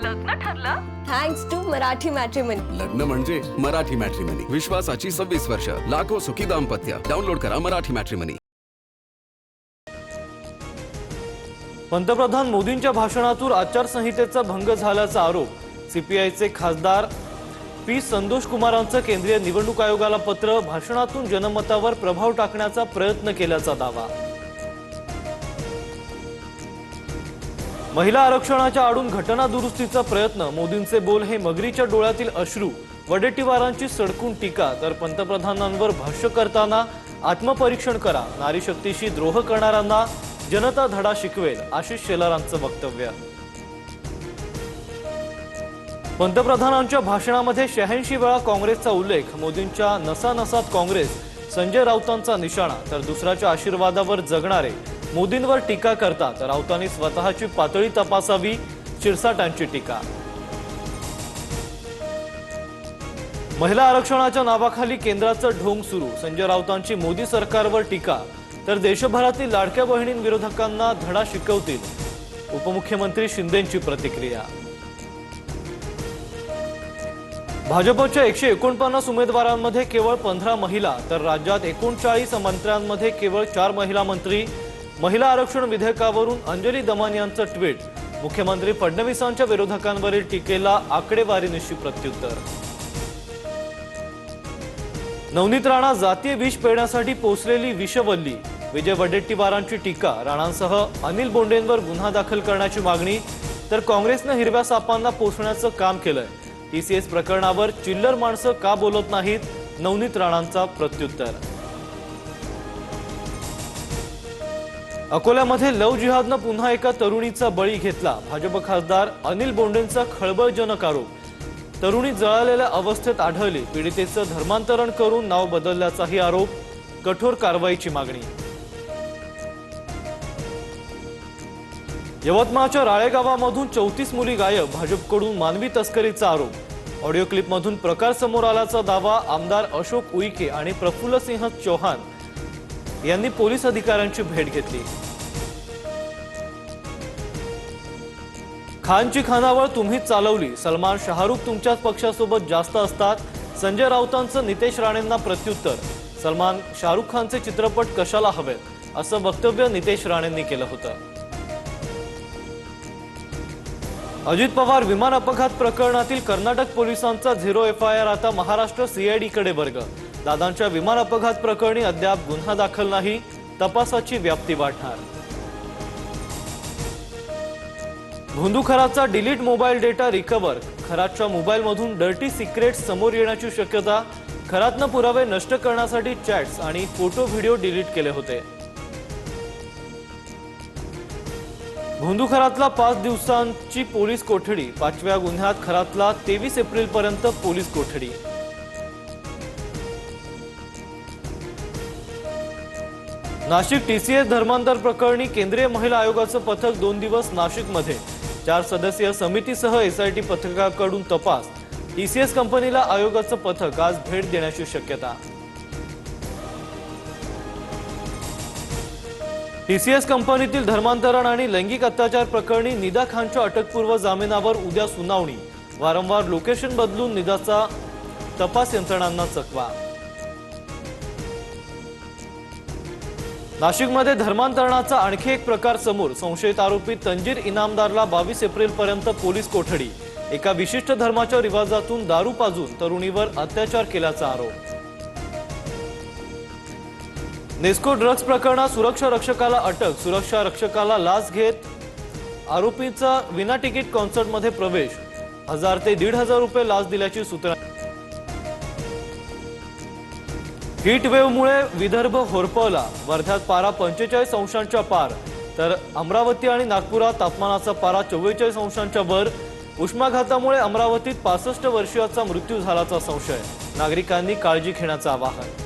लग्न ठरलं? Thanks to Marathi matrimony. लग्न म्हणजे मराठी मॅट्रिमनी. विश्वासाची 26 वर्ष. लाखो सुखी दाम्पत्य. डाउनलोड करा मराठी मॅट्रिमनी. पंतप्रधान मोदींच्या भाषणातून आचारसंहितेचा भंग झाल्याचा आरोप सीपीआयचे खासदार पी संतोष कुमारांचं केंद्रीय निवडणूक आयोगाला पत्र. भाषणातून जनमतावर प्रभाव टाकण्याचा प्रयत्न केल्याचा दावा. महिला आरक्षणाच्या आडून घटना दुरुस्तीचा प्रयत्न. मोदींचे बोल हे मगरीच्या डोळ्यातील अश्रू. वडेट्टीवारांची सडकून टीका. तर पंतप्रधानांवर भाष्य करताना आत्मपरीक्षण करा. नारी शक्तीशी द्रोह करणाऱ्यांना जनता धडा शिकवेल. आशिष शेलारांचं वक्तव्य. पंतप्रधानांच्या भाषणामध्ये 86 वेळा काँग्रेसचा उल्लेख. मोदींच्या नसानसात काँग्रेस. संजय राऊतांचा निशाणा. तर दुसऱ्याच्या आशीर्वादावर जगणारे मोदींवर टीका करतात. राऊतांनी स्वतःची पातळी तपासावी. शिरसाटांची टीका. महिला आरक्षणाच्या नावाखाली केंद्राचं ढोंग सुरू. संजय राऊतांची मोदी सरकारवर टीका. तर देशभरातील लाडक्या बहिणींविरोधकांना धडा शिकवतील. उपमुख्यमंत्री शिंदेंची प्रतिक्रिया. भाजपच्या 149 उमेदवारांमध्ये केवळ 15 महिला. तर राज्यात 39 मंत्र्यांमध्ये केवळ 4 महिला मंत्री. महिला आरक्षण विधेयकावरून अंजली दमान यांचं ट्विट. मुख्यमंत्री फडणवीसांच्या विरोधकांवरील टीकेला आकडेवारीनिशी प्रत्युत्तर. नवनीत राणा जातीय विष पेरण्यासाठी पोचलेली विषवल्ली. विजय वडेट्टीवारांची टीका. राणांसह अनिल बोंडेंवर गुन्हा दाखल करण्याची मागणी. तर काँग्रेसनं हिरव्या सापांना पोसण्याचं काम केलंय. टीसीएस प्रकरणावर चिल्लर माणसं का बोलत नाहीत. नवनीत राणांचा प्रत्युत्तर. अकोल्यामध्ये लव्ह जिहादनं पुन्हा एका तरुणीचा बळी घेतला. भाजप खासदार अनिल बोंडेंचा खळबळजनक आरोप. तरुणी जळालेल्या अवस्थेत आढळली. पीडितेचं धर्मांतरण करून नाव बदलल्याचाही आरोप. कठोर कारवाईची मागणी. यवतमाळच्या राळेगावामधून 34 मुली गायब. भाजपकडून मानवी तस्करीचा आरोप. ऑडिओ क्लिपमधून प्रकार समोर आल्याचा दावा. आमदार अशोक उईके आणि प्रफुल्लसिंह चौहान यांनी पोलीस अधिकाऱ्यांची भेट घेतली. खानची खानावळ तुम्हीच चालवली. सलमान शाहरुख तुमच्याच पक्षासोबत जास्त असतात. संजय राऊतांचं नितेश राणेंना प्रत्युत्तर. सलमान शाहरुख खानचे चित्रपट कशाला हवेत असं वक्तव्य नितेश राणेंनी केलं होतं. अजित पवार विमान अपघात प्रकरणातील कर्नाटक पोलिसांचा 0 FIR आता महाराष्ट्र सीआयडीकडे वर्ग. दादांच्या विमान अपघात प्रकरणी अद्याप गुन्हा दाखल नाही. तपासाची व्याप्ती वाढणार. भोंदू खरातचा डिलीट मोबाईल डेटा रिकव्हर. खरातच्या मोबाईलमधून डर्टी सिक्रेट्स समोर येण्याची शक्यता. खरातनं पुरावे नष्ट करण्यासाठी चॅट्स आणि फोटो व्हिडिओ डिलीट केले होते. भोंदू खरातला 5 दिवसांची पोलीस कोठडी. 5व्या गुन्ह्यात खरातला 23 एप्रिलपर्यंत पोलीस कोठडी. नाशिक टीसीएस धर्मांतर प्रकरणी केंद्रीय महिला आयोगाचं पथक 2 दिवस नाशिकमध्ये. 4 सदस्यीय समितीसह एसआयटी पथकाकडून तपास. टीसीएस कंपनीला आयोगाचं पथक आज भेट देण्याची शक्यता. टीसीएस कंपनीतील धर्मांतरण आणि लैंगिक अत्याचार प्रकरणी निदा खानच्या अटकपूर्व जामिनावर उद्या सुनावणी. वारंवार लोकेशन बदलून निदाचा तपास यंत्रणांना चकवा. नाशिकमध्ये धर्मांतरणाचा आणखी एक प्रकार समोर. संशयित आरोपी तंजीर इनामदारला 22 एप्रिलपर्यंत पोलीस कोठडी. एका विशिष्ट धर्माच्या रिवाजातून दारू पाजून तरुणीवर अत्याचार केल्याचा आरोप. नेस्को ड्रग्ज प्रकरणात सुरक्षा रक्षकाला अटक. सुरक्षा रक्षकाला लाच घेत आरोपीचा विना तिकीट कॉन्सर्टमध्ये प्रवेश. 1000 ते 1500 रुपये लाच दिल्याची सूचना. हीट वेव्हमुळे विदर्भ होरपळला. वर्ध्यात पारा 45 अंशांच्या पार. तर अमरावती आणि नागपुरात तापमानाचा पारा 44 अंशांच्या वर. उष्माघातामुळे अमरावतीत 65 वर्षीयाचा मृत्यू झाल्याचा संशय. नागरिकांनी काळजी घेण्याचं आवाहन.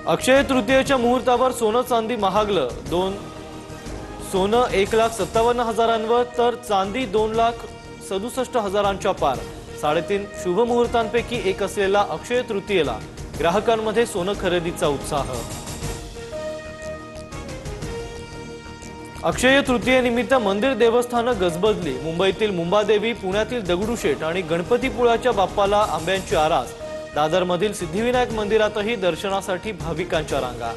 अक्षय तृतीयेच्या मुहूर्तावर सोनं चांदी महागलं. सोनं 1,57,000 तर चांदी 2,67,000 पार. 3.5 शुभ मुहूर्तांपैकी एक असलेला अक्षय तृतीयेला ग्राहकांमध्ये सोनं खरेदीचा उत्साह. अक्षय तृतीयेनिमित्त मंदिर देवस्थानं गजबजली. मुंबईतील मुंबादेवी, पुण्यातील दगडूशेठ आणि गणपतीपुळाच्या बाप्पाला आंब्यांची आरास. दादरमधील सिद्धिविनायक मंदिरातही दर्शनासाठी भाविकांच्या रांगा.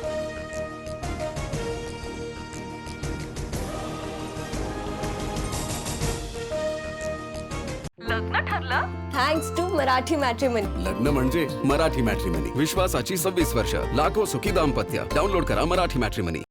लग्न ठरलं? Thanks to Marathi matrimony. लग्न म्हणजे मराठी मॅट्रिमनी. विश्वासाची 26 वर्ष. लाखो सुखी दाम्पत्य. डाउनलोड करा मराठी मॅट्रिमनी.